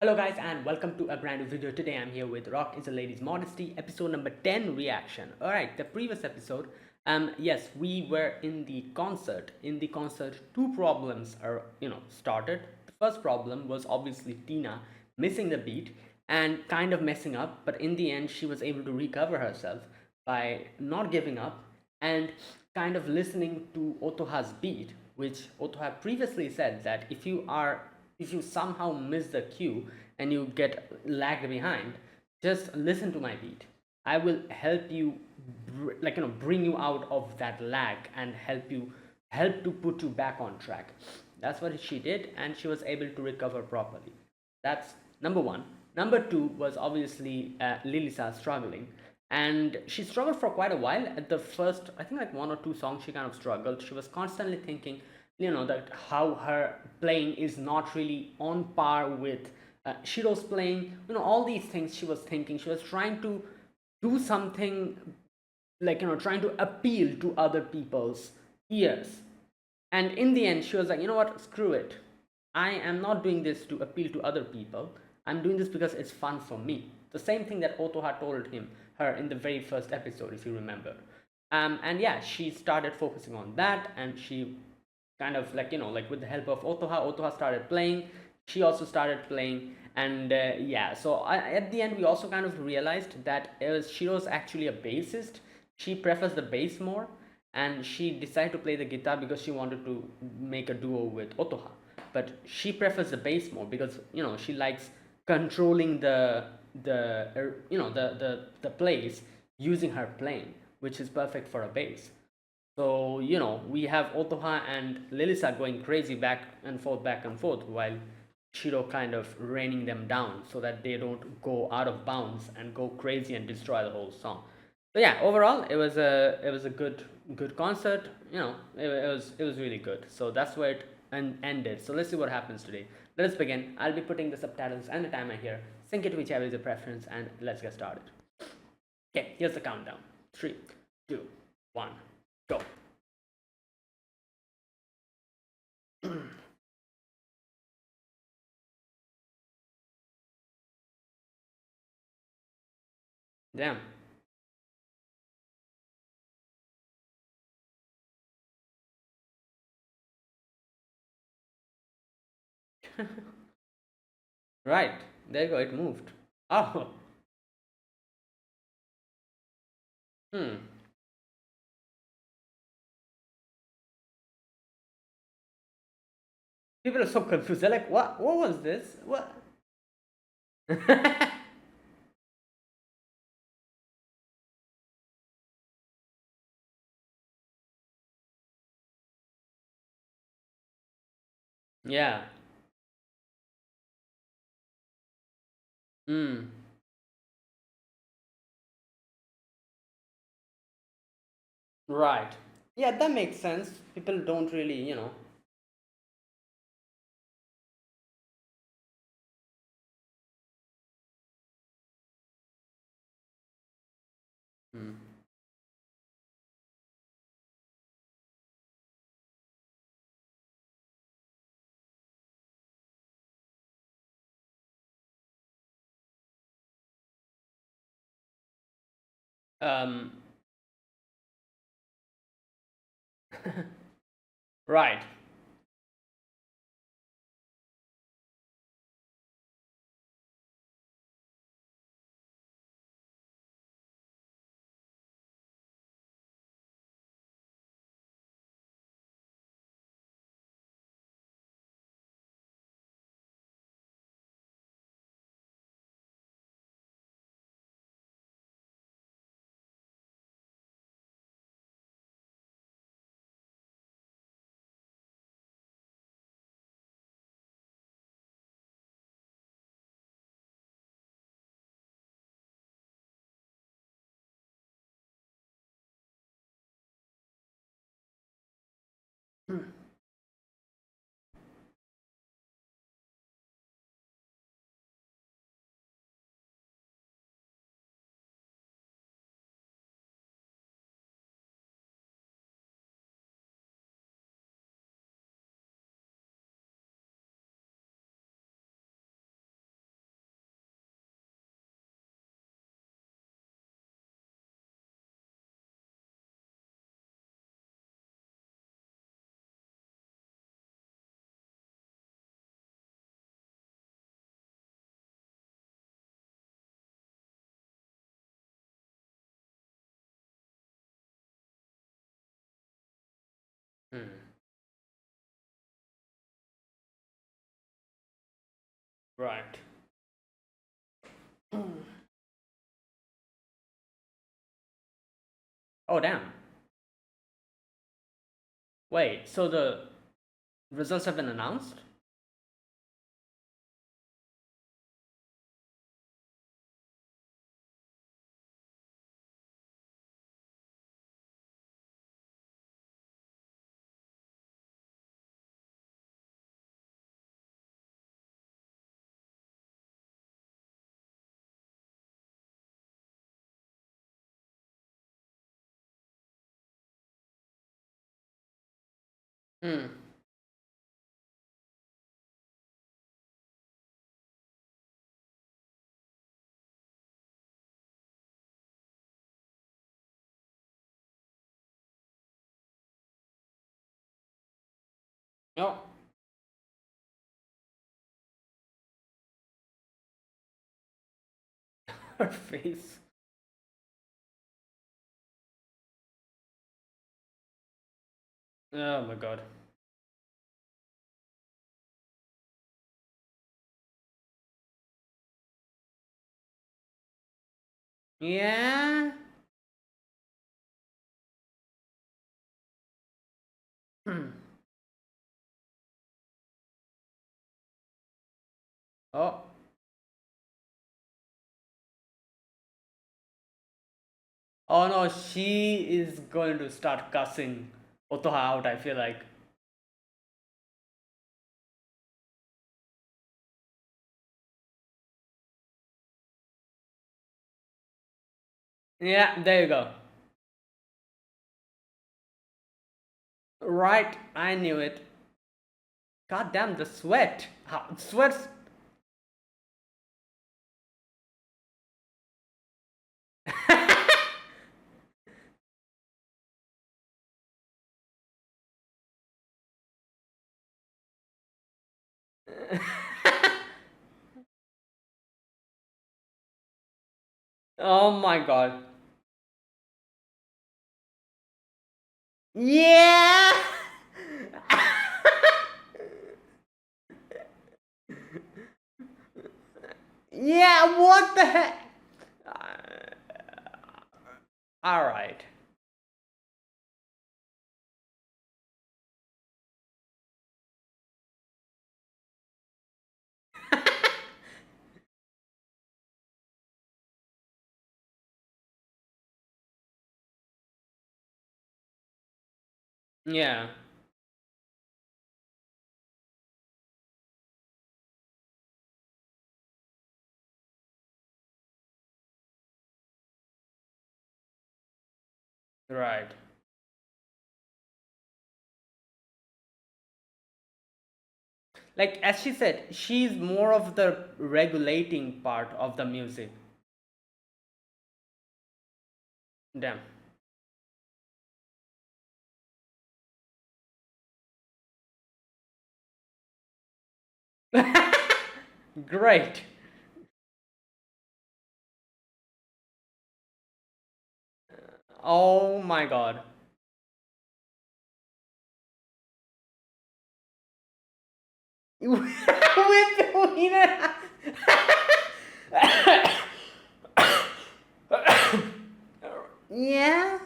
Hello guys and welcome to a brand new video. Today I'm here with Rock is a Lady's Modesty, episode number 10 reaction. Alright, the previous episode, yes, we were in the concert. In the concert, two problems are started. The first problem was obviously Tina missing the beat and kind of messing up, but in the end she was able to recover herself by not giving up and kind of listening to Otoha's beat, which Otoha previously said that if you somehow miss the cue and you get lagged behind, just listen to my beat. I will help you bring you out of that lag and help to put you back on track. That's what she did, and she was able to recover properly. That's number one. Number two was obviously Lilisa struggling, and she struggled for quite a while. At the first, I think like one or two songs, she kind of struggled. She was constantly thinking, that how her playing is not really on par with Shiro's playing. All these things she was thinking. She was trying to do something trying to appeal to other people's ears, and in the end, she was like, you know what, screw it. I am not doing this to appeal to other people. I'm doing this because it's fun for me. The same thing that Otoha told her in the very first episode, if you remember. And yeah, she started focusing on that, and she kind of like with the help of Otoha started playing. She also started playing, and yeah. So at the end, we also kind of realized that Shiro's actually a bassist. She prefers the bass more, and she decided to play the guitar because she wanted to make a duo with Otoha. But she prefers the bass more because she likes controlling the plays using her playing, which is perfect for a bass. So we have Otoha and Lilisa going crazy back and forth, while Shiro kind of reining them down so that they don't go out of bounds and go crazy and destroy the whole song. So yeah, overall it was a good concert. It was really good. So that's where it ended. So let's see what happens today. Let us begin. I'll be putting the subtitles and the timer here. Sync it whichever is your preference, and let's get started. Okay, here's the countdown. 3, 2, 1, go. Damn. Right. There you go. It moved. Oh. Hmm. People are so confused. They're like, what? What was this? What? Yeah. Hmm. Right. Yeah, that makes sense. People don't really. Hmm. Um. Right. Hmm. Right. Oh, damn. Wait, so the results have been announced? Hmm. Oh, her face. Oh my god. Yeah. Hmm. Oh. Oh no, she is going to start cussing Otoha out, I feel like. Yeah, there you go. Right, I knew it. God damn, the sweat. How, sweats. Oh my god. Yeah! Yeah, what the heck? Alright. Yeah. Right. Like, as she said, she's more of the regulating part of the music. Damn. Great. Oh my god. With Wiener. Yeah.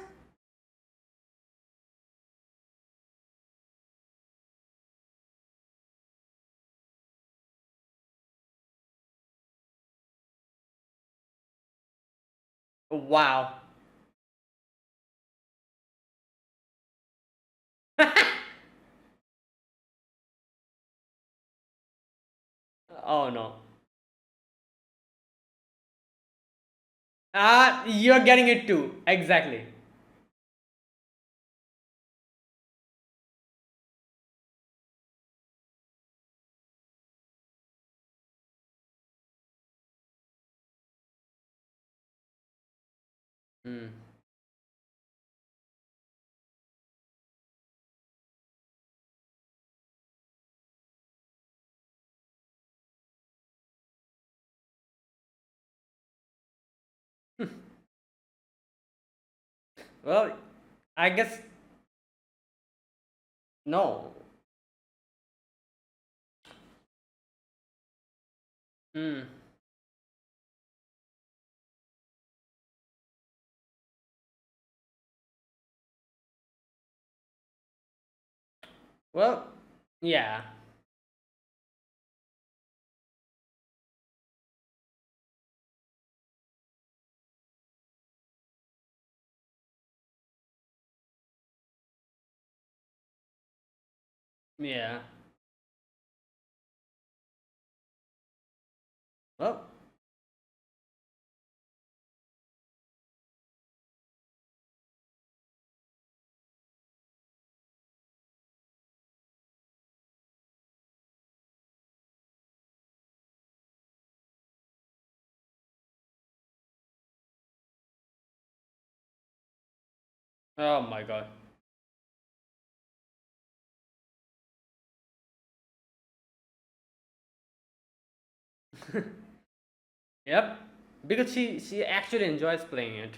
Wow. Oh no. Ah, you're getting it too. Exactly. Hmm. Well, I guess No. Hmm. Well, yeah. Yeah. Well, oh my god. Yep. Because she actually enjoys playing it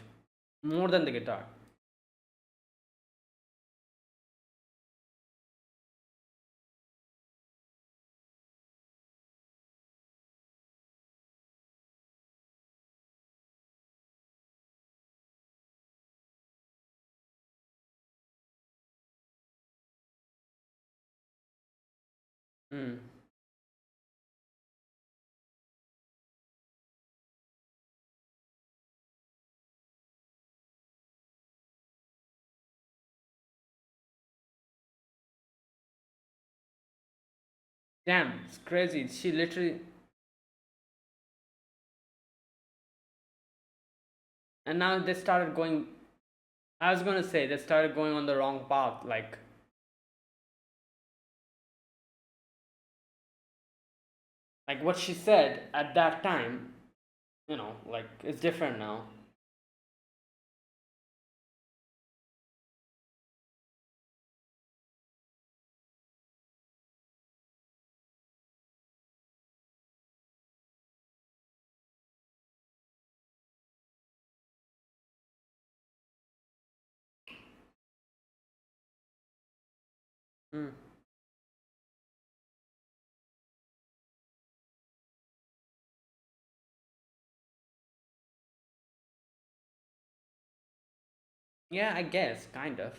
more than the guitar. Hmm. Damn, it's crazy. She literally, and now they started going. I was gonna say they started going on the wrong path. Like what she said at that time. Like it's different now. Hmm. Yeah, I guess kind of.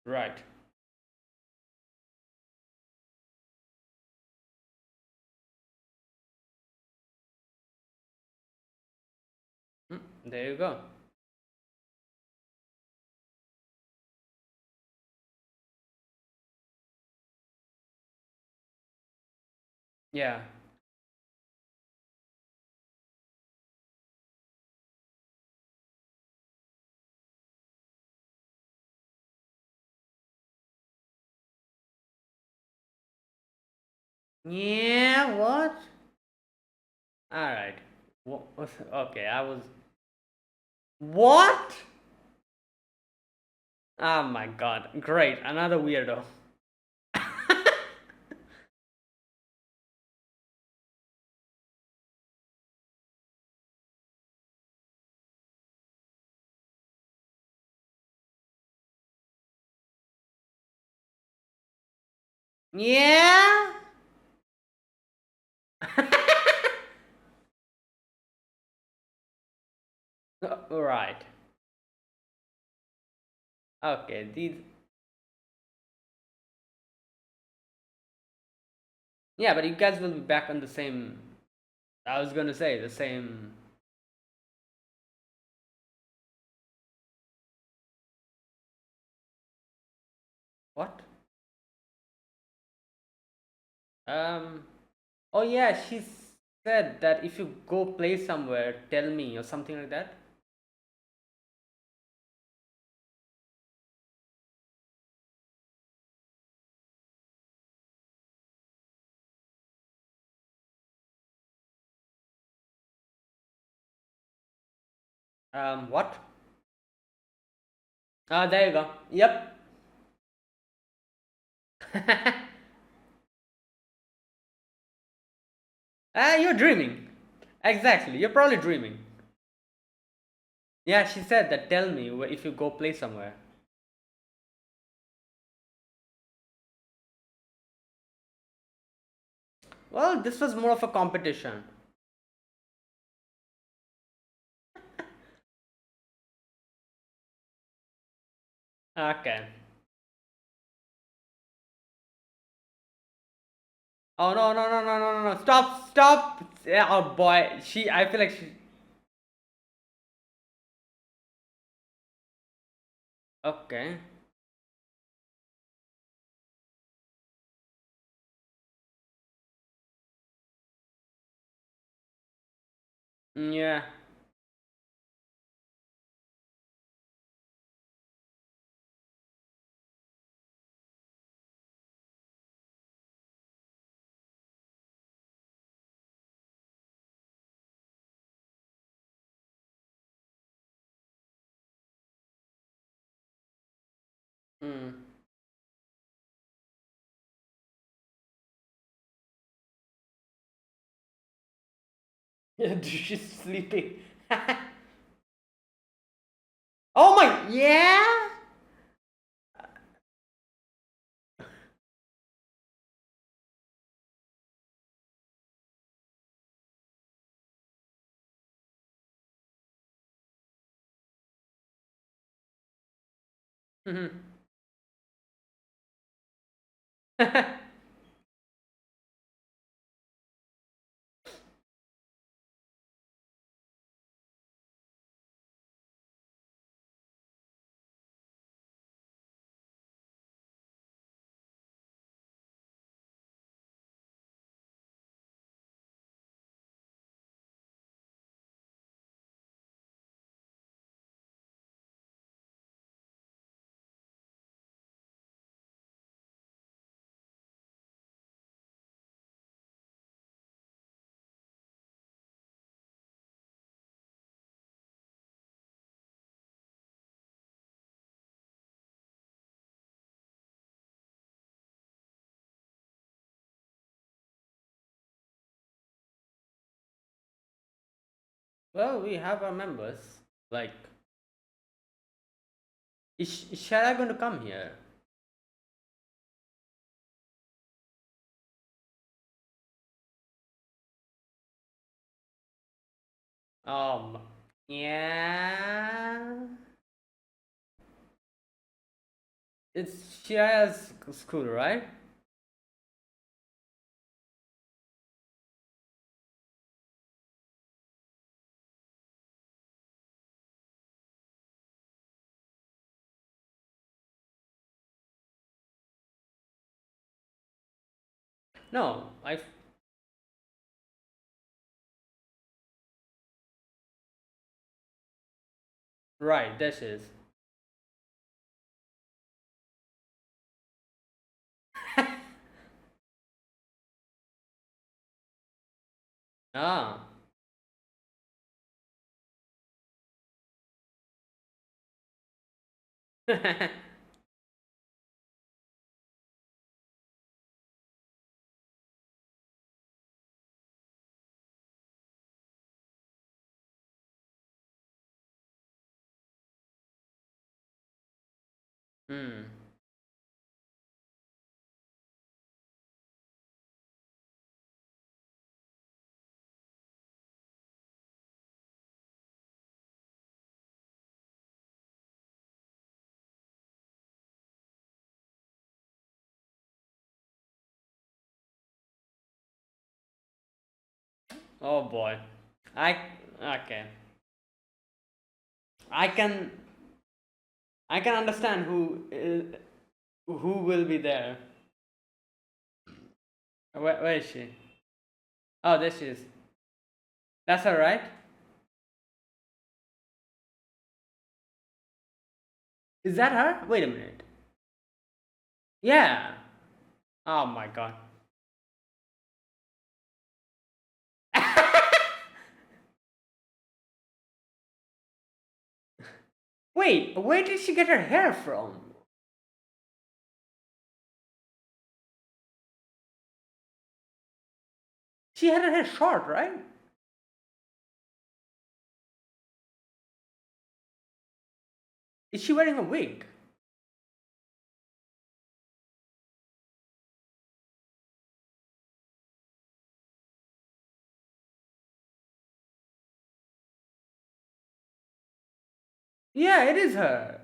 Right. Hmm. There you go. Yeah. Yeah. What? All right. What? Okay. I was. What? Oh my god. Great. Another weirdo. Yeah. Right. Okay. These. Yeah, but you guys will be back on the same. I was gonna say the same. What? Um. Oh yeah, she said that if you go play somewhere, tell me or something like that. What? Ah, there you go. Yep. Ah, you're dreaming. Exactly, you're probably dreaming. Yeah, she said that. Tell me if you go play somewhere. Well, this was more of a competition. Okay. Oh no no no no no no no! Stop stop! Yeah, oh boy, she. I feel like she. Okay. Yeah. Mm. She's sleeping. Oh my! Yeah. Mhm. Well, we have our members. Like, is Shara going to come here? Um, yeah. It's Shira's school, right? No, I. Right, this is. Ah. Hmm. Oh boy. I. Okay. I can. I can understand who will be there. Where is she? Oh, there she is. That's her, right? Is that her? Wait a minute. Yeah. Oh my god. Wait, where did she get her hair from? She had her hair short, right? Is she wearing a wig? Yeah, it is her.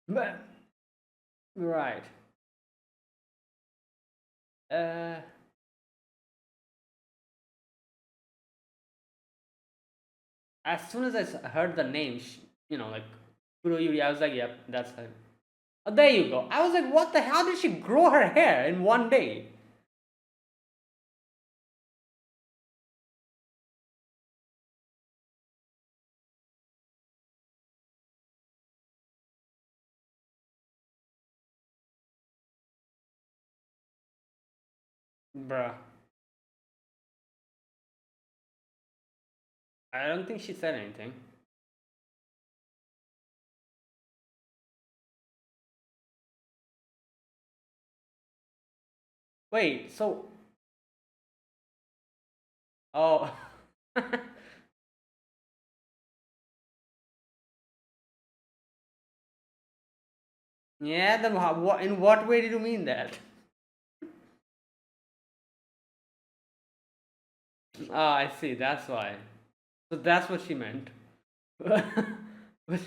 But right. Uh, as soon as heard the name, like Kuro Yuri, I was like, yep, that's her. Oh, there you go. I was like, what the hell? Did she grow her hair in one day? Bruh. I don't think she said anything. Wait, so. Oh. Yeah, then in what way did you mean that? Ah, I see, that's why. So that's what she meant. But-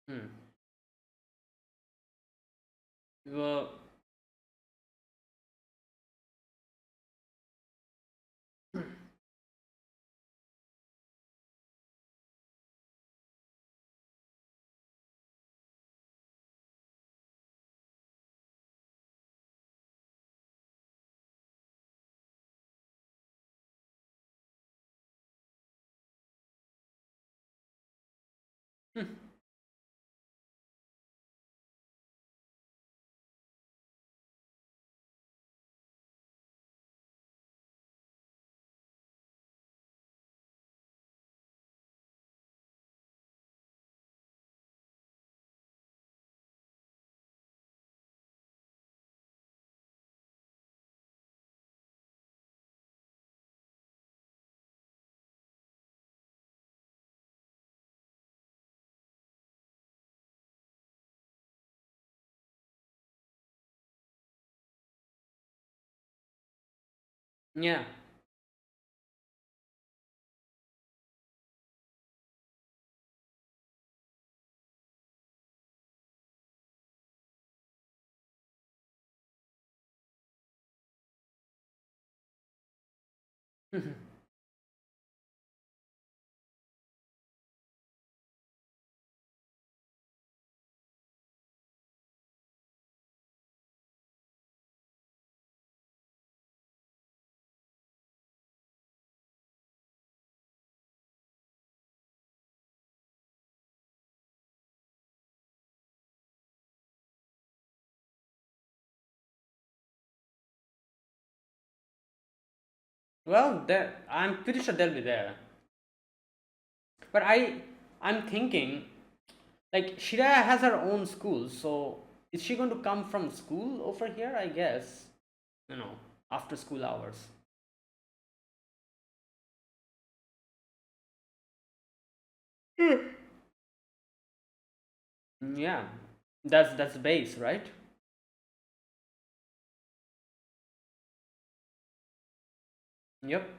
hmm. Well, yeah. Well, I'm pretty sure they'll be there. But I'm thinking, like, Shiraya has her own school, so is she going to come from school over here? I guess, you know, after school hours. Yeah, that's base, right? Yep.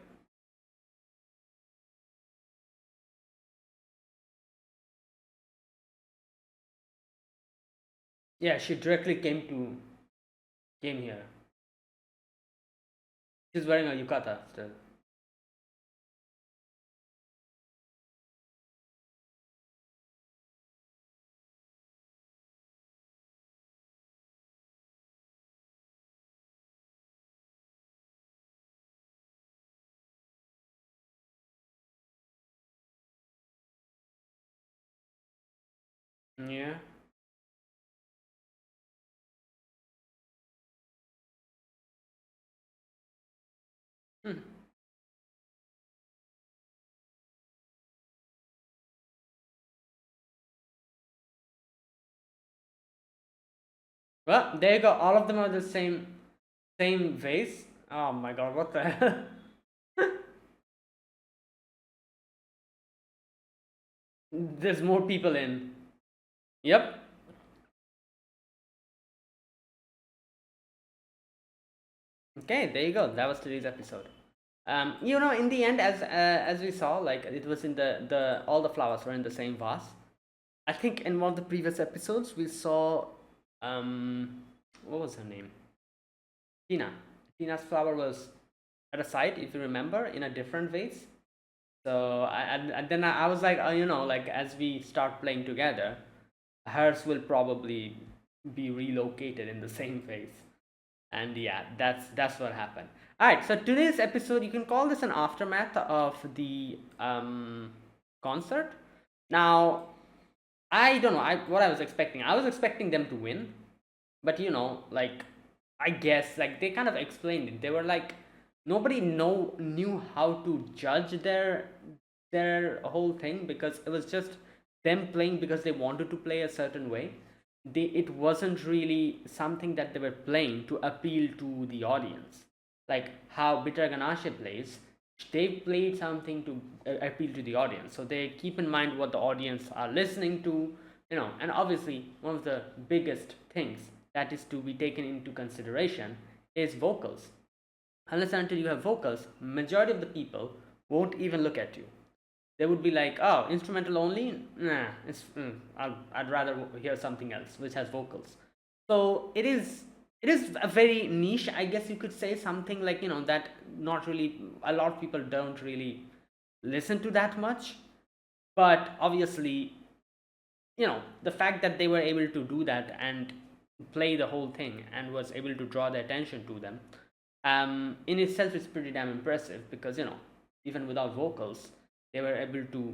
Yeah, she directly came here. She's wearing a yukata still. Yeah. Hmm. Well, there you go. All of them are the same vase. Oh my god, what the hell? There's more people in. Yep. Okay, there you go. That was today's episode. In the end, as we saw, like it was in the all the flowers were in the same vase. I think in one of the previous episodes we saw, what was her name? Tina. Tina's flower was at a site, if you remember, in a different vase. So and then I was like, like as we start playing together, hers will probably be relocated in the same vase. And yeah, that's what happened. All right, so today's episode, you can call this an aftermath of the concert. Now, I don't know. What I was expecting. I was expecting them to win, but like I guess like they kind of explained it. They were like nobody knew how to judge their whole thing because it was just them playing because they wanted to play a certain way. It wasn't really something that they were playing to appeal to the audience. Like how Bitter Ganashe plays, they played something to appeal to the audience. So they keep in mind what the audience are listening to, and obviously one of the biggest things that is to be taken into consideration is vocals. Unless and until you have vocals, majority of the people won't even look at you. They would be like, oh, instrumental only? Nah, I'd rather hear something else which has vocals. So it is a very niche, I guess you could say, something like that not really a lot of people don't really listen to that much. But obviously, the fact that they were able to do that and play the whole thing and was able to draw the attention to them, in itself is pretty damn impressive because even without vocals they were able to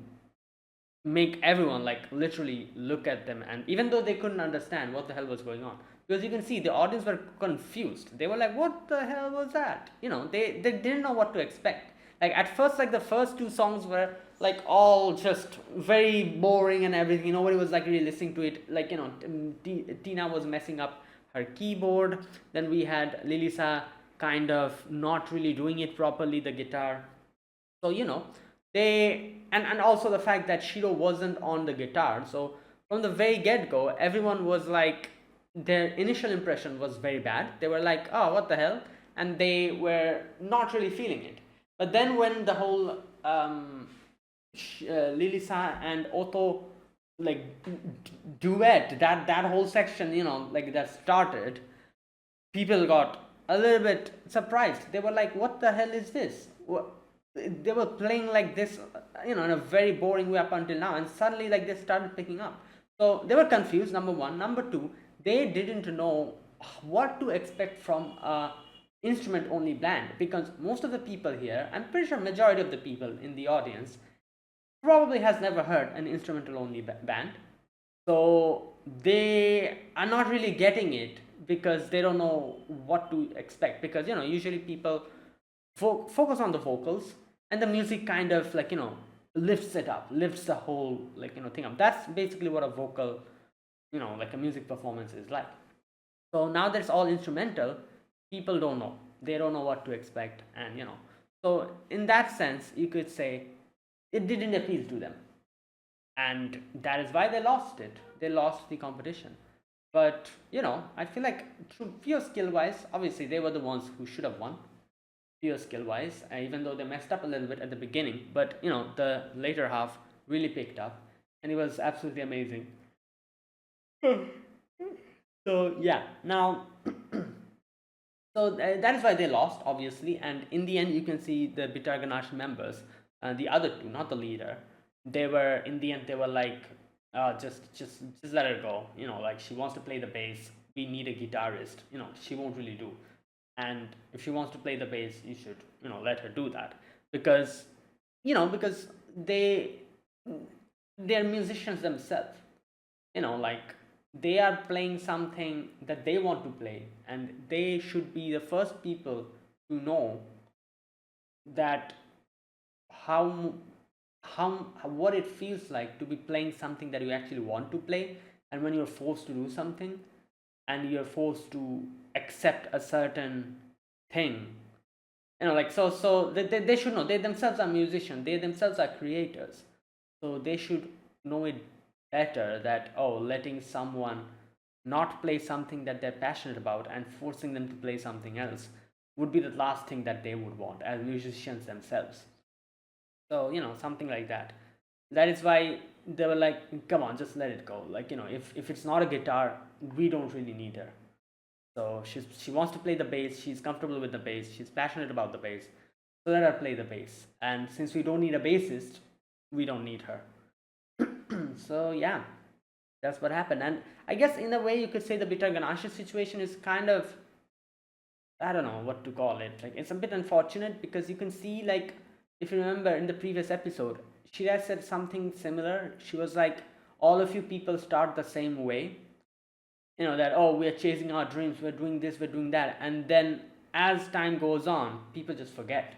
make everyone like literally look at them, and even though they couldn't understand what the hell was going on, because you can see the audience were confused. They were like, what the hell was that? They didn't know what to expect. Like at first, like the first two songs were like all just very boring and everything. Nobody was like really listening to it. Like Tina was messing up her keyboard. Then we had Lilisa kind of not really doing it properly, the guitar. So they, and also the fact that Shiro wasn't on the guitar. So from the very get-go, everyone was like, their initial impression was very bad. They were like, oh, what the hell? And they were not really feeling it. But then when the whole Lilisa and Otto like duet, that whole section, like that started, people got a little bit surprised. They were like, what the hell is this? They were playing like this, in a very boring way up until now, and suddenly like they started picking up. So they were confused, number one. Number two, they didn't know what to expect from a instrument only band, because most of the people here, I'm pretty sure majority of the people in the audience probably has never heard an instrumental only band. So they are not really getting it because they don't know what to expect, because usually people focus on the vocals, and the music kind of like lifts it up, lifts the whole like thing up. That's basically what a vocal, like a music performance is like. So now that it's all instrumental, people don't know, they don't know what to expect, and so in that sense you could say it didn't appeal to them, and that is why they lost it. They lost the competition. But I feel like through pure skill wise, obviously they were the ones who should have won, pure skill wise, even though they messed up a little bit at the beginning. But the later half really picked up, and it was absolutely amazing. So yeah, now so that is why they lost, obviously. And in the end, you can see the Bitar Ganache members, the other two, not the leader, they were in the end they were like, just let her go. Like she wants to play the bass. We need a guitarist. She won't really do. And if she wants to play the bass, you should let her do that, because because they're musicians themselves. like they are playing something that they want to play, and they should be the first people to know that how how what it feels like to be playing something that you actually want to play, and when you're forced to do something and you're forced to accept a certain thing, like so they should know. They themselves are musicians, they themselves are creators, so they should know it better, that letting someone not play something that they're passionate about and forcing them to play something else would be the last thing that they would want as musicians themselves. So something like that. That is why they were like, come on, just let it go. Like, if it's not a guitar, we don't really need her. So she wants to play the bass, she's comfortable with the bass, she's passionate about the bass, so let her play the bass. And since we don't need a bassist, we don't need her. So yeah, that's what happened. And I guess in a way you could say the Bitter Ganasha situation is kind of, I don't know what to call it. Like, it's a bit unfortunate because you can see, like, if you remember in the previous episode, she had said something similar. She was like, all of you people start the same way. That, we're chasing our dreams, we're doing this, we're doing that. And then as time goes on, people just forget.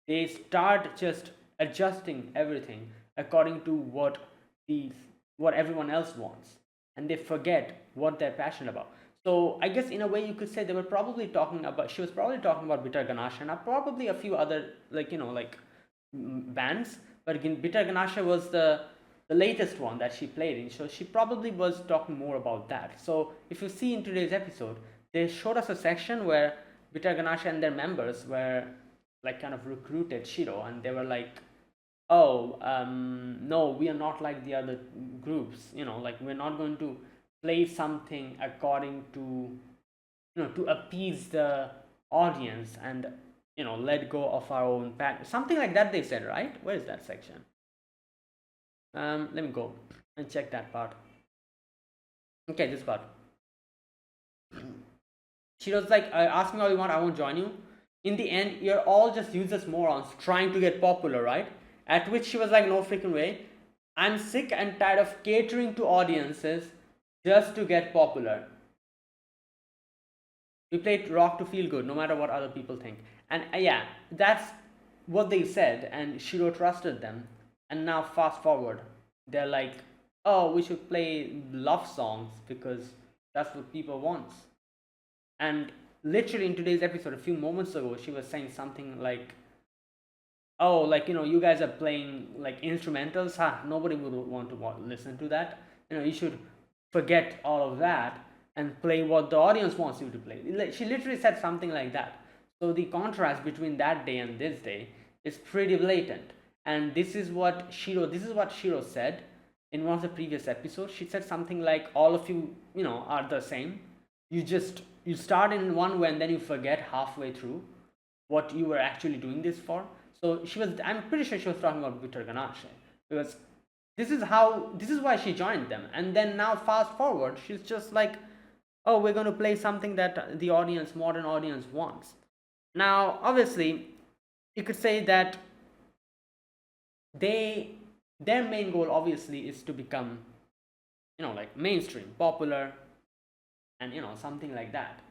They start just adjusting everything according to what everyone else wants. And they forget what they're passionate about. So I guess in a way you could say she was probably talking about Bitter Ganasha and probably a few other, bands. But again, Bitter Ganasha was the latest one that she played in, so she probably was talking more about that. So if you see in today's episode, they showed us a section where Bitter Ganasha and their members were like kind of recruited Shiro, and they were like, no, we are not like the other groups, like we're not going to play something according to, to appease the audience, and let go of our own path, something like that they said, right? Where is that section? Let me go and check that part. Okay, this part. She was like, ask me all you want, I won't join you. In the end, you're all just useless morons trying to get popular, right? At which she was like, no freaking way. I'm sick and tired of catering to audiences just to get popular. We played rock to feel good, no matter what other people think. And yeah, that's what they said, and Shiro trusted them. And now fast forward, they're like, we should play love songs because that's what people want. And literally in today's episode, a few moments ago, she was saying something like, you guys are playing like instrumentals, nobody would want to listen to that. You should forget all of that and play what the audience wants you to play. She literally said something like that. So the contrast between that day and this day is pretty blatant. And this is what Shiro said in one of the previous episodes. She said something like, all of you, are the same. You start in one way and then you forget halfway through what you were actually doing this for. So I'm pretty sure she was talking about Bitter Ganasha, because this is why she joined them. And then now fast forward, she's just like, we're going to play something that the modern audience wants. Now, obviously, you could say that their main goal obviously is to become, like mainstream, popular, and something like that.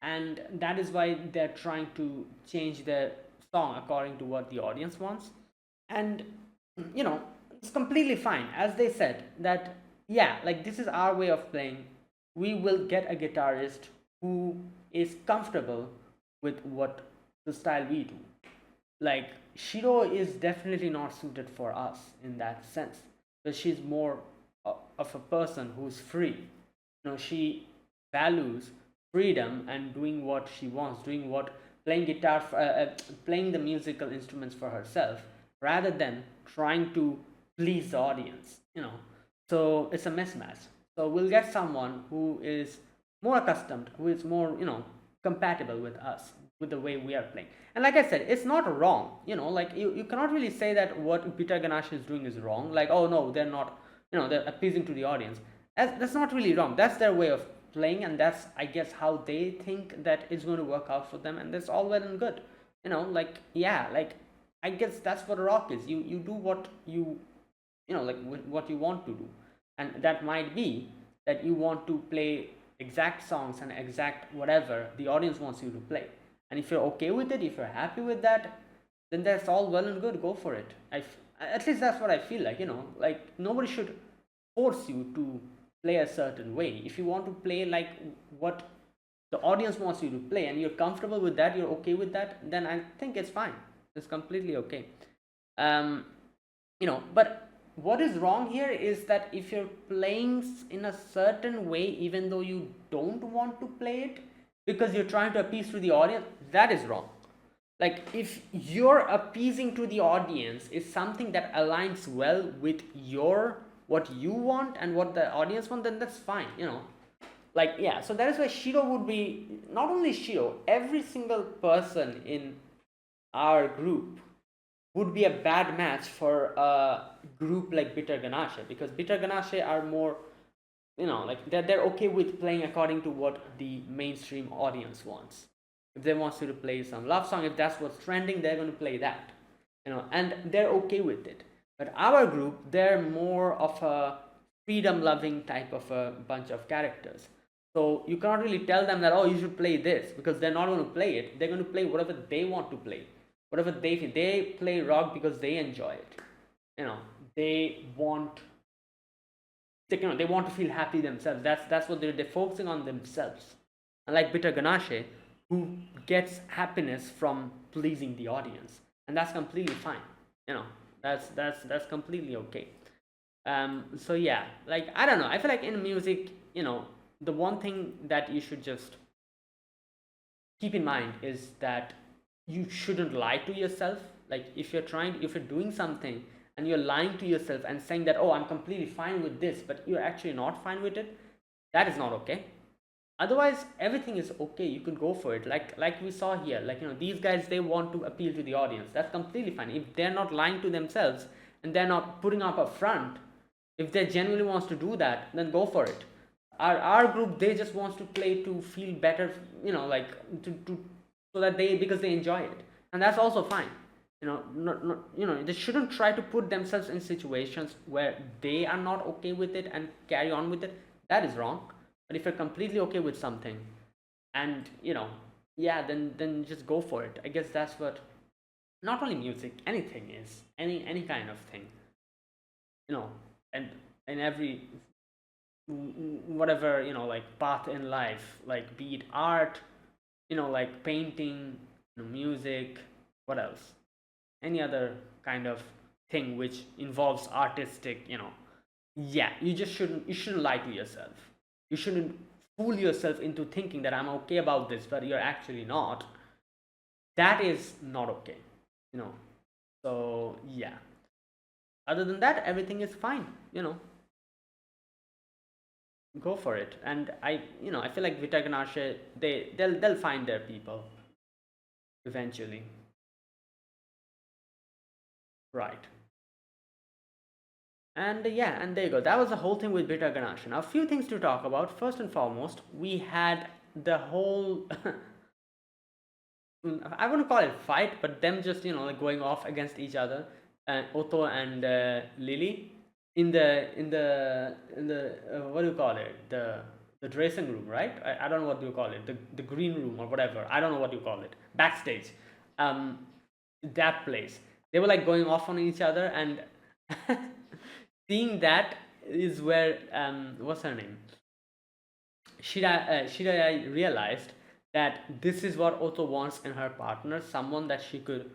And that is why they're trying to change their song according to what the audience wants. And it's completely fine, as they said that, yeah, like, this is our way of playing. We will get a guitarist who is comfortable with what the style we do. Like, Shiro is definitely not suited for us in that sense, because she's more of a person who's free. She values freedom and doing what she wants, playing guitar, playing the musical instruments for herself, rather than trying to please the audience. So it's a mismatch. So we'll get someone who is more accustomed, who is more compatible with us, with the way we are playing. And like I said, it's not wrong. Like, you cannot really say that what Bitter Ganasha is doing is wrong. Like, oh no, they're not, they're appeasing to the audience. That's not really wrong. That's their way of playing, and that's, I guess, how they think that it's going to work out for them, and that's all well and good. I guess that's what rock is. You do what you like what you want to do, and that might be that you want to play exact songs and exact whatever the audience wants you to play. And if you're okay with it, if you're happy with that, then that's all well and good. Go for it. At least that's what I feel like. Like nobody should force you to play a certain way. If you want to play like what the audience wants you to play, and you're comfortable with that, you're okay with that, then I think it's fine. It's completely okay. um but what is wrong here is that if you're playing in a certain way even though you don't want to play it because you're trying to appease to the audience, that is wrong. Like if you're appeasing to the audience is something that aligns well with your what you want and what the audience want, then that's fine. Like, yeah, so that is why Shiro would be, not only Shiro, every single person in our group would be a bad match for a group like Bitter Ganashe, because Bitter Ganashe are more, like they're okay with playing according to what the mainstream audience wants. If they want you to play some love song, if that's what's trending, they're going to play that, and they're okay with it. But our group, they're more of a freedom loving type of a bunch of characters. So you cannot really tell them that, oh, you should play this, because they're not going to play it. They're going to play whatever they want to play, whatever they play rock because they enjoy it. They want they want to feel happy themselves. That's what they're focusing on themselves. Unlike Bitter Ganashe, who gets happiness from pleasing the audience, and that's completely fine. That's completely okay. So yeah, like I don't know. I feel like in music, the one thing that you should just keep in mind is that you shouldn't lie to yourself. Like if you're doing something and you're lying to yourself and saying that, oh, I'm completely fine with this, but you're actually not fine with it, that is not okay. Otherwise everything is okay, you can go for it. Like we saw here, like these guys, they want to appeal to the audience. That's completely fine. If they're not lying to themselves and they're not putting up a front, if they genuinely wants to do that, then go for it. Our group, they just wants to play to feel better, like to so that because they enjoy it, and that's also fine. They shouldn't try to put themselves in situations where they are not okay with it and carry on with it. That is wrong. But if you're completely okay with something, and yeah, then just go for it. I guess that's what, not only music, anything is, any kind of thing, and in every whatever, like path in life, like be it art, like painting, music, what else, any other kind of thing which involves artistic, yeah, you shouldn't lie to yourself. You shouldn't fool yourself into thinking that I'm okay about this, but you're actually not. That is not okay. So yeah, other than that, everything is fine. Go for it. And I feel like Vita Ganashe, they'll find their people eventually. Right. And yeah, and there you go. That was the whole thing with Vita Ganashe. Now, a few things to talk about. First and foremost, we had the whole I wouldn't call it fight, but them just like going off against each other, Otto and Lily in the what do you call it, the dressing room, right? I don't know what you call it, the green room or whatever. I don't know what you call it, backstage. That place, they were like going off on each other, and seeing that is where what's her name, Shida realized that this is what Otto wants in her partner, someone that she could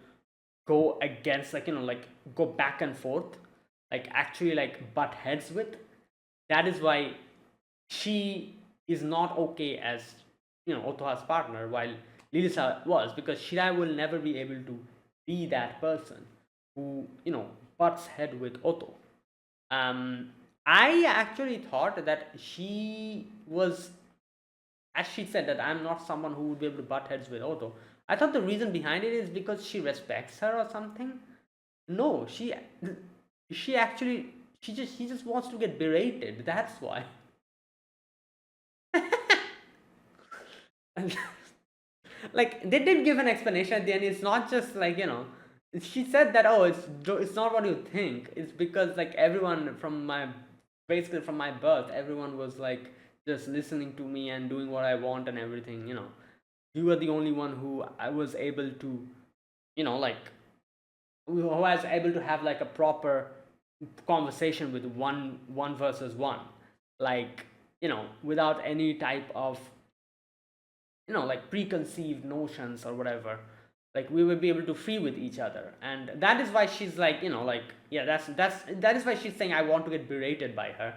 go against, like like go back and forth, like actually like butt heads with. That is why she is not okay as Otto's partner, while Lilisa was, because Shirai will never be able to be that person who butts head with Otto. I actually thought that she was, as she said, that I'm not someone who would be able to butt heads with Otto. I thought the reason behind it is because she respects her or something. No, she actually, she just wants to get berated. That's why. Like they did give an explanation at the end. It's not just like she said that, oh, it's not what you think. It's because like everyone from my basically from my birth, everyone was like just listening to me and doing what I want and everything. You were the only one who I was able to, like, who was able to have like a proper conversation with one versus one, like, without any type of, like preconceived notions or whatever. Like we would be able to free with each other, and that is why she's like, like, yeah, that is why she's saying I want to get berated by her,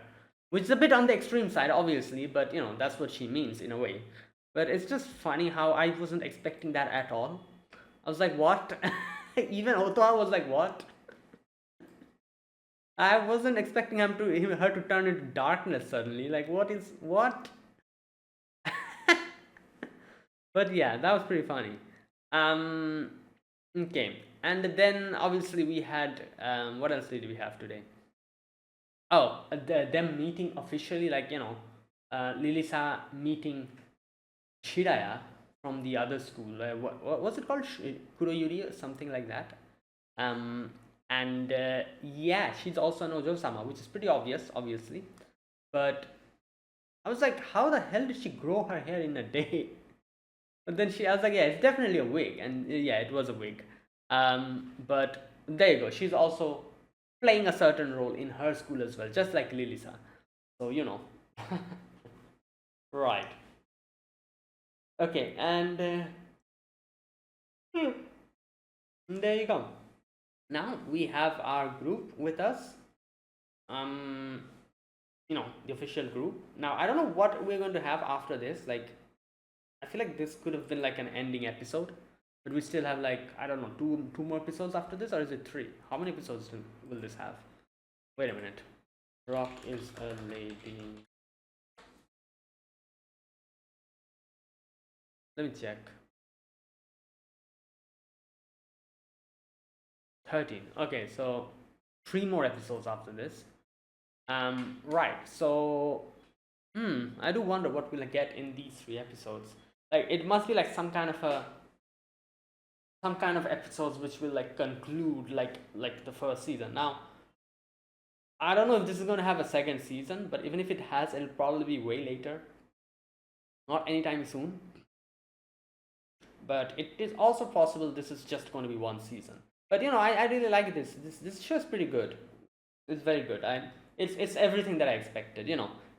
which is a bit on the extreme side, obviously, but that's what she means in a way. But it's just funny how I wasn't expecting that at all. I was like, what? Even Otoa was like, what? I wasn't expecting her to turn into darkness suddenly. Like, what? But yeah, that was pretty funny. Okay, and then obviously we had, what else did we have today? Oh, them meeting officially, like, Lilisa meeting Shiraya from the other school. What was it called? Kuroyuri or something like that. Um, and yeah, she's also an Ojo-sama, which is pretty obvious, obviously. But I was like, how the hell did she grow her hair in a day? But then I was like, yeah, it's definitely a wig, and yeah, it was a wig. But there you go. She's also playing a certain role in her school as well, just like Lilisa. So right. Okay, and there you go. Now we have our group with us. Um, the official group. Now I don't know what we're going to have after this. Like, I feel like this could have been like an ending episode, but we still have like, I don't know, two more episodes after this, or is it three? How many episodes will this have? Wait a minute. Rock is a lady. Let me check. 13. Okay, so 3 more episodes after this. Right. So, I do wonder what we'll get in these 3 episodes. Like, it must be like some kind of episodes which will like conclude like the first season. Now, I don't know if this is going to have a second season, but even if it has, it'll probably be way later. Not anytime soon. But it is also possible this is just going to be one season. But I really like this. This show is pretty good. It's very good. It's everything that I expected.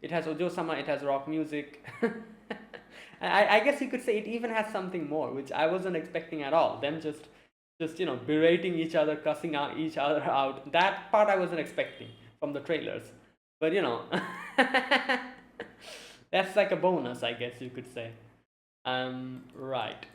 It has Ojo-sama, it has rock music. I guess you could say it even has something more, which I wasn't expecting at all. Them just berating each other, cussing out each other out. That part I wasn't expecting from the trailers. But that's like a bonus, I guess you could say. Right.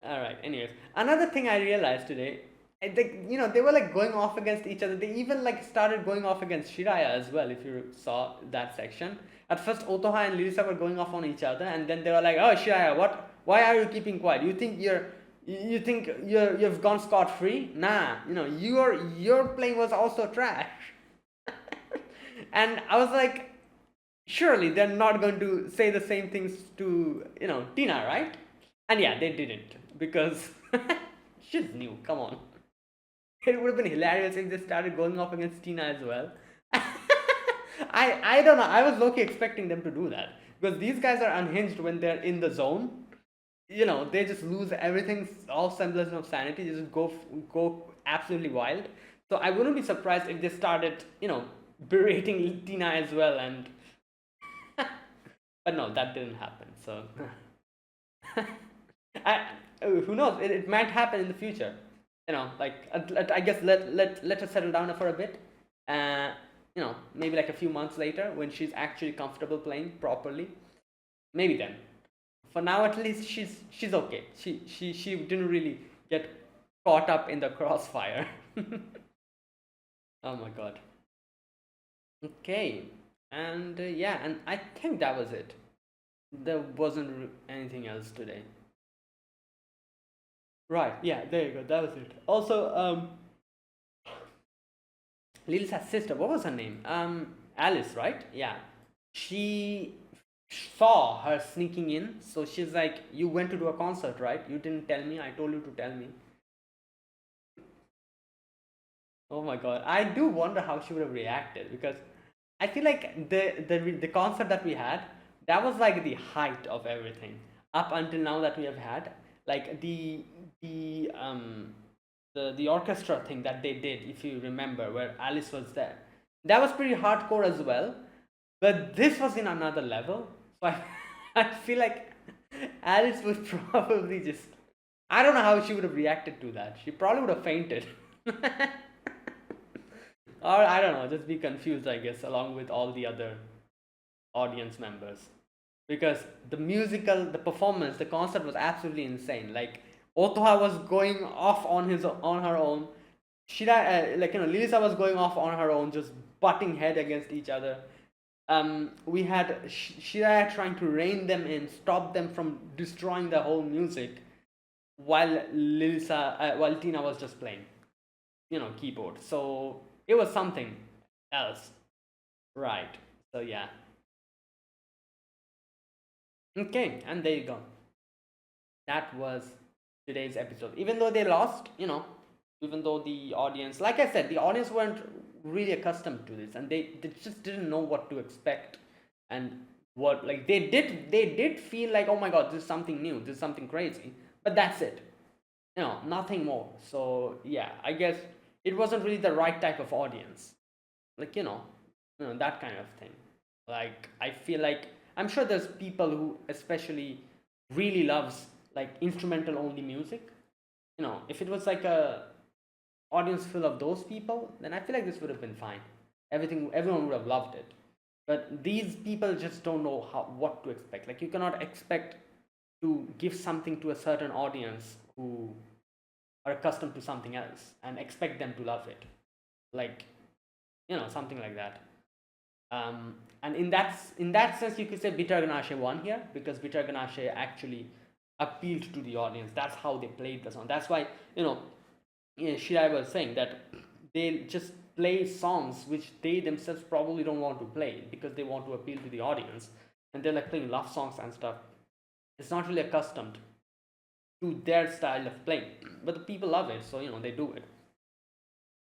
All right. Anyways, another thing I realized today, they were like going off against each other. They even like started going off against Shiraya as well. If you saw that section, at first Otoha and Lisa were going off on each other, and then they were like, "Oh, Shiraya, what? Why are you keeping quiet? You think you've gone scot free? Nah, your playing was also trash." And I was like, surely they're not going to say the same things to Tina, right? And yeah, they didn't, because she's new. Come on. It would have been hilarious if they started going off against Tina as well. I don't know. I was low-key expecting them to do that, because these guys are unhinged when they're in the zone. They just lose everything, all semblance of sanity. They just go absolutely wild. So I wouldn't be surprised if they started, berating Tina as well. And but no, that didn't happen. So who knows? It might happen in the future. Like I guess let her settle down for a bit. Maybe like a few months later, when she's actually comfortable playing properly, maybe then. For now, at least she's okay. She didn't really get caught up in the crossfire. Oh my god. Okay, and yeah, and I think that was it. There wasn't anything else today. Right, yeah, there you go. That was it. Also, Lil's sister, what was her name? Alice, right? Yeah. She saw her sneaking in, so she's like, "You went to do a concert, right? You didn't tell me. I told you to tell me." Oh my god, I do wonder how she would have reacted, because I feel like the concert that we had, that was like the height of everything up until now that we have had. Like the um the orchestra thing that they did, if you remember, where Alice was there, that was pretty hardcore as well. But this was in another level. So I feel like Alice would probably just, I don't know how she would have reacted to that. She probably would have fainted. Or I don't know, just be confused, I guess, along with all the other audience members. Because the performance, the concert was absolutely insane. Like Otoha was going off on her own. Shira, Lilisa was going off on her own, just butting head against each other. We had Shira trying to rein them in, stop them from destroying the whole music, while Tina was just playing, keyboard. So it was something else, right? So yeah, okay, and there you go. That was today's episode. Even though they lost, even though the audience, like I said, the audience weren't really accustomed to this, and they just didn't know what to expect, and what, like, they did feel like, oh my god, this is something new, this is something crazy, but that's it, nothing more. So yeah, I guess it wasn't really the right type of audience, like, that kind of thing. Like, I feel like, I'm sure there's people who especially really loves like instrumental only music. If it was like a audience full of those people, then I feel like this would have been fine. Everyone would have loved it. But these people just don't know what to expect. Like, you cannot expect to give something to a certain audience who are accustomed to something else and expect them to love it. Like, something like that. And in that sense, you could say Bitar Ganashe won here, because Bitar Ganashe actually appealed to the audience. That's how they played the song. That's why, Shirai was saying that they just play songs which they themselves probably don't want to play, because they want to appeal to the audience, and they're like playing love songs and stuff. It's not really accustomed to their style of playing, but the people love it, so they do it.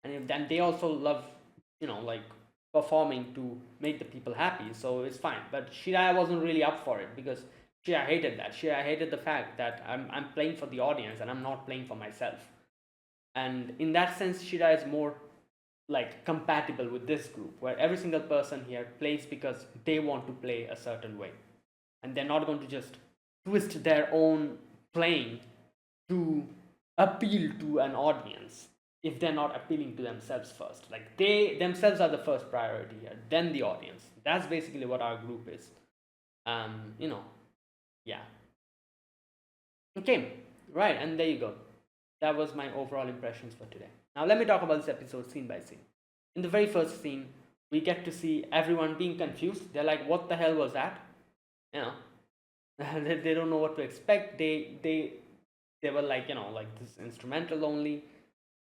And then they also love, like, performing to make the people happy, so it's fine. But Shiraya wasn't really up for it, because Shiraya hated that. Shiraya hated the fact that I'm playing for the audience and I'm not playing for myself. And in that sense, Shiraya is more like compatible with this group, where every single person here plays because they want to play a certain way, and they're not going to just twist their own playing to appeal to an audience if they're not appealing to themselves first. Like, they themselves are the first priority here, then the audience. That's basically what our group is. Yeah. Okay, right, and there you go. That was my overall impressions for today. Now let me talk about this episode scene by scene. In the very first scene, we get to see everyone being confused. They're like, "What the hell was that?" You know, they don't know what to expect. They were like, like, this instrumental only.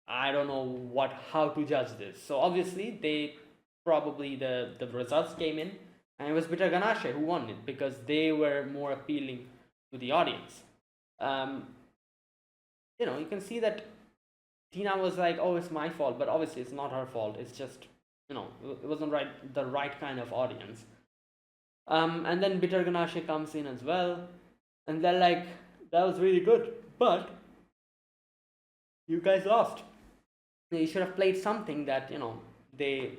I don't know how to judge this. So obviously they probably the results came in, and it was Bitter Ganashe who won it, because they were more appealing to the audience. Um, you can see that Tina was like, "Oh, it's my fault," but obviously it's not her fault. It's just, it wasn't the right kind of audience. And then Bitter Ganashe comes in as well, and they're like, "That was really good, but you guys lost. You should have played something that they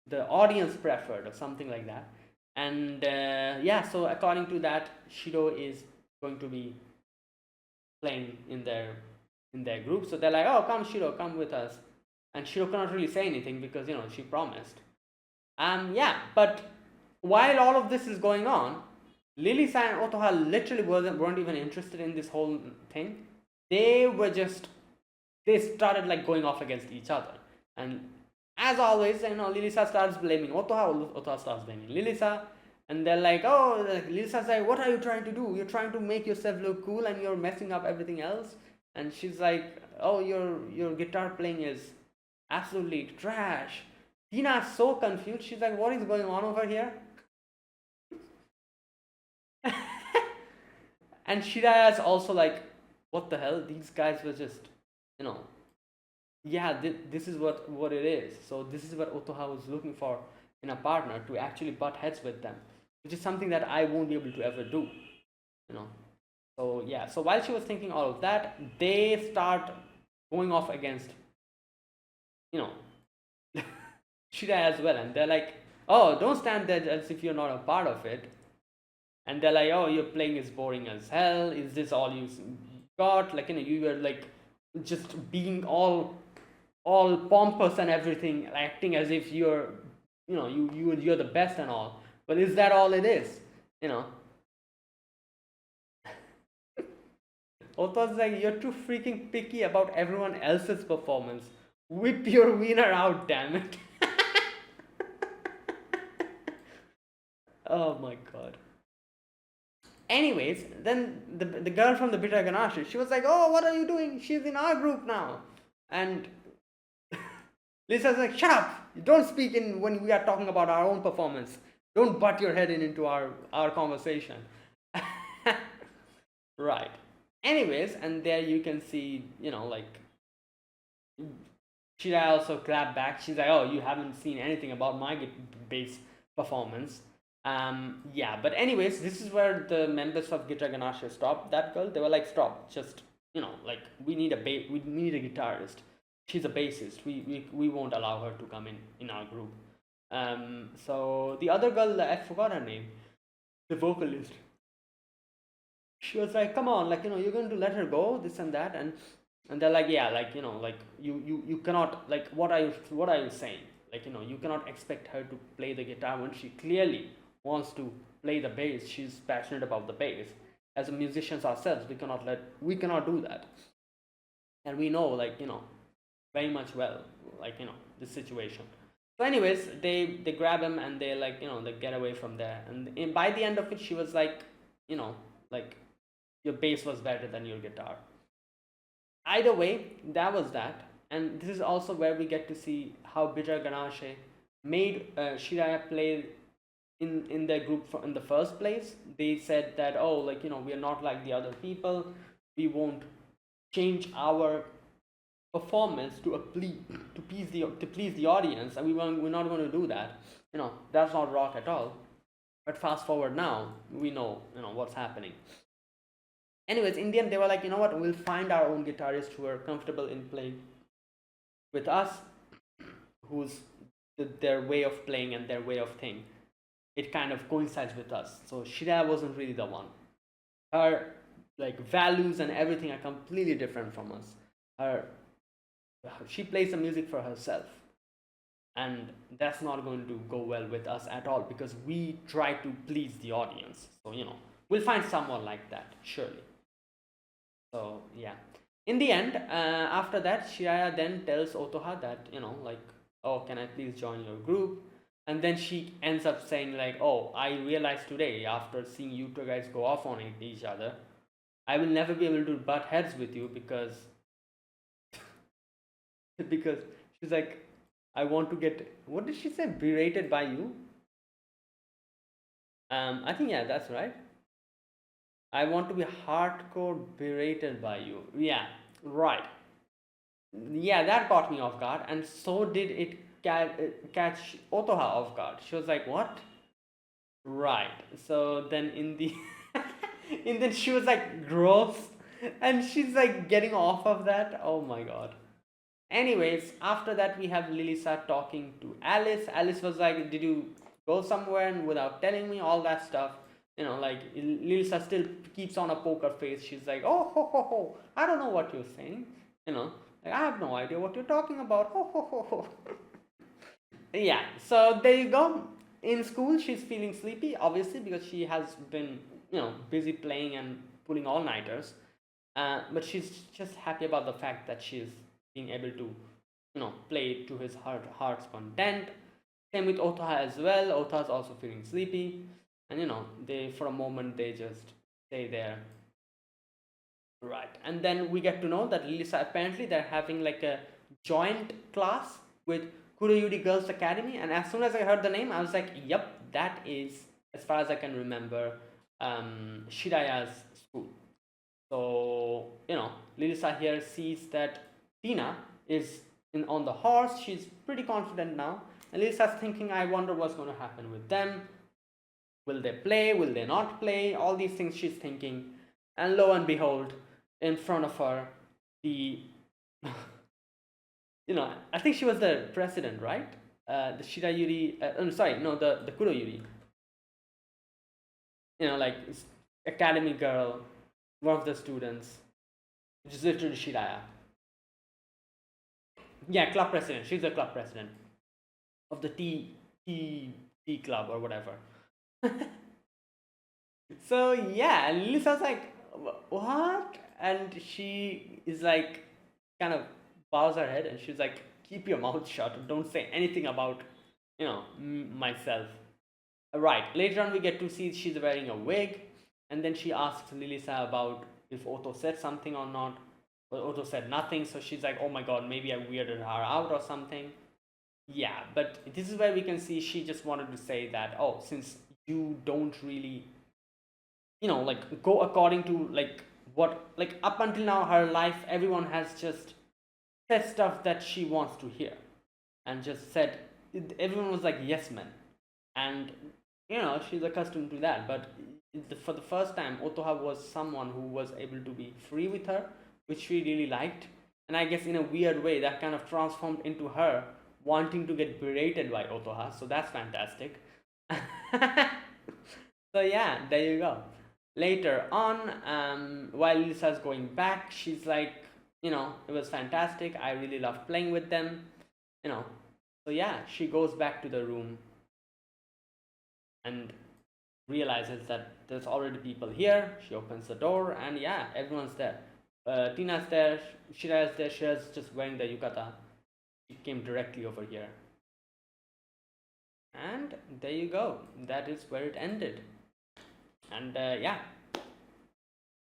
the audience preferred, or something like that." And yeah, so according to that, Shiro is going to be playing in their group. So they're like, "Oh, come Shiro, come with us." And Shiro cannot really say anything, because she promised. Yeah, but while all of this is going on, Lily-san and Otoha literally weren't even interested in this whole thing. They started like going off against each other. And as always, Lilisa starts blaming Otoha, Otoha starts blaming Lilisa, and they're like, "Oh," Lilisa's like, "What are you trying to do? You're trying to make yourself look cool, and you're messing up everything else." And she's like, "Oh, your guitar playing is absolutely trash." Tina's so confused. She's like, "What is going on over here?" And Shiraya's also like, "What the hell? These guys were just, you know, yeah, this is what it is. So this is what Otoha was looking for in a partner, to actually butt heads with them, which is something that I won't be able to ever do, you know. So yeah, so while she was thinking all of that, they start going off against, you know, Shida as well, and they're like, oh, don't stand there as if you're not a part of it. And they're like, oh, your playing is boring as hell. Is this all you got? Like, you were like just being all pompous and everything, acting as if you're, you're the best and all. But is that all it is? You know, Otho's like, you're too freaking picky about everyone else's performance. Whip your wiener out, damn it. Oh my god. Anyways, then the girl from the Bitter Ganache, she was like, oh, what are you doing? She's in our group now. And Lisa's like, shut up! Don't speak in when we are talking about our own performance. Don't butt your head in into our conversation. Right. Anyways, and there you can see, like, Shira also clapped back. She's like, oh, you haven't seen anything about my bass performance. Yeah, but anyways, this is where the members of Guitar Ganasha stopped that girl. They were like, stop, just, like, we need a guitarist. She's a bassist. We won't allow her to come in our group. So the other girl, I forgot her name, the vocalist, she was like, come on, like, you're going to let her go, this and that. And they're like, yeah, like, like, you cannot, like, what are you saying? Like, you cannot expect her to play the guitar when she clearly wants to play the bass. She's passionate about the bass. As musicians ourselves, we cannot do that. And we know, like, very much well, like, the situation. So anyways, they grab him and they, like, they get away from there. And by the end of it, she was like, like, your bass was better than your guitar. Either way, that was that. And this is also where we get to see how Bijar Ganashe made Shiraya play in their group in the first place. They said that, oh, like, we are not like the other people. We won't change our performance to please the audience, and we're not going to do that. That's not rock at all. But fast forward now, we know what's happening. Anyways, in the end, they were like, you know what, we'll find our own guitarist who are comfortable in playing with us, who's their way of playing and their way of thing, it kind of coincides with us. So Shira wasn't really the one. Her, like, values and everything are completely different from us. She plays the music for herself, and that's not going to go well with us at all, because we try to please the audience. So we'll find someone like that, surely. So yeah, in the end, after that, Shiraya then tells Otoha that, like, oh, can I please join your group? And then she ends up saying, like, oh, I realized today, after seeing you two guys go off on each other, I will never be able to butt heads with you, because because she's like, I want to get, what did she say, berated by you? I think, yeah, that's right. I want to be hardcore berated by you. Yeah, right. Yeah, that caught me off guard, and so did it catch Otoha off guard. She was like, what? Right. So then in the and then she was like, gross, and she's like getting off of that. Oh my god. Anyways, after that, we have Lilisa talking to Alice. Alice was like, did you go somewhere and without telling me, all that stuff. Like, Lilisa still keeps on a poker face. She's like, oh, ho, ho, ho. I don't know what you're saying. Like, I have no idea what you're talking about. Ho, ho, ho, ho. Yeah, so there you go. In school, she's feeling sleepy, obviously, because she has been, busy playing and pulling all-nighters. But she's just happy about the fact that she's being able to, play to his heart's content. Same with Otaha as well. Otaha's also feeling sleepy, and they, for a moment, they just stay there. Right, and then we get to know that Lisa, apparently they're having like a joint class with Kuroyuri Girls Academy, and as soon as I heard the name, I was like, yep, that is, as far as I can remember, Shiraya's school. So Lisa here sees that Tina is on the horse. She's pretty confident now. And Lisa's thinking, I wonder what's going to happen with them. Will they play? Will they not play? All these things she's thinking. And lo and behold, in front of her, the I think she was the president, right? The Shirayuri. Sorry, no, the Kuroyuri. Like academy girl, one of the students, which is literally Shiraya. Yeah, club president. She's the club president of the tea club or whatever. So yeah, and Lisa's like, what? And she is like, kind of bows her head, and she's like, keep your mouth shut. Don't say anything about, myself. Right. Later on, we get to see she's wearing a wig, and then she asks Lilisa about if Otto said something or not. But Otto said nothing, so she's like, oh my god, maybe I weirded her out or something. Yeah, but this is where we can see she just wanted to say that, oh, since you don't really, like go according to like what, like up until now, her life, everyone has just said stuff that she wants to hear, and just said, everyone was like yes men, and she's accustomed to that. But for the first time, Otoha was someone who was able to be free with her, which she really liked. And I guess in a weird way, that kind of transformed into her wanting to get berated by Otoha. So that's fantastic. So yeah, there you go. Later on, while Lisa's going back, she's like, it was fantastic. I really loved playing with them. So yeah, she goes back to the room and realizes that there's already people here. She opens the door, and yeah, everyone's there. Tina's there, Shiraya's there. Shiraya's just wearing the yukata. She came directly over here. And there you go. That is where it ended. And yeah,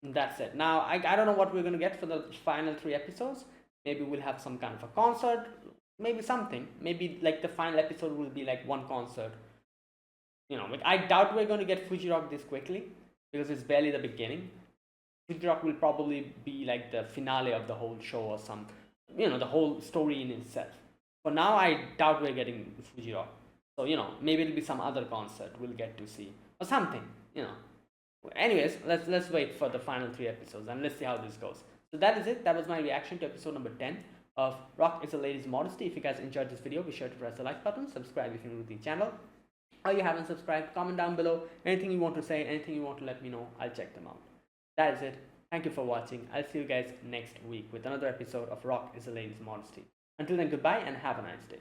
that's it. Now, I don't know what we're going to get for the final 3 episodes. Maybe we'll have some kind of a concert. Maybe something. Maybe like the final episode will be like one concert. Like I doubt we're going to get Fuji Rock this quickly, because it's barely the beginning. Fuji Rock will probably be like the finale of the whole show, or some, the whole story in itself. For now, I doubt we're getting Fuji Rock. So, maybe it'll be some other concert we'll get to see, or something, Anyways, let's wait for the final 3 episodes, and let's see how this goes. So that is it. That was my reaction to episode number 10 of Rock is a Lady's Modesty. If you guys enjoyed this video, be sure to press the like button, subscribe if you're new to the channel, or you haven't subscribed. Comment down below anything you want to say, anything you want to let me know. I'll check them out. That is it. Thank you for watching. I'll see you guys next week with another episode of Rock is a Lady's Modesty. Until then, goodbye and have a nice day.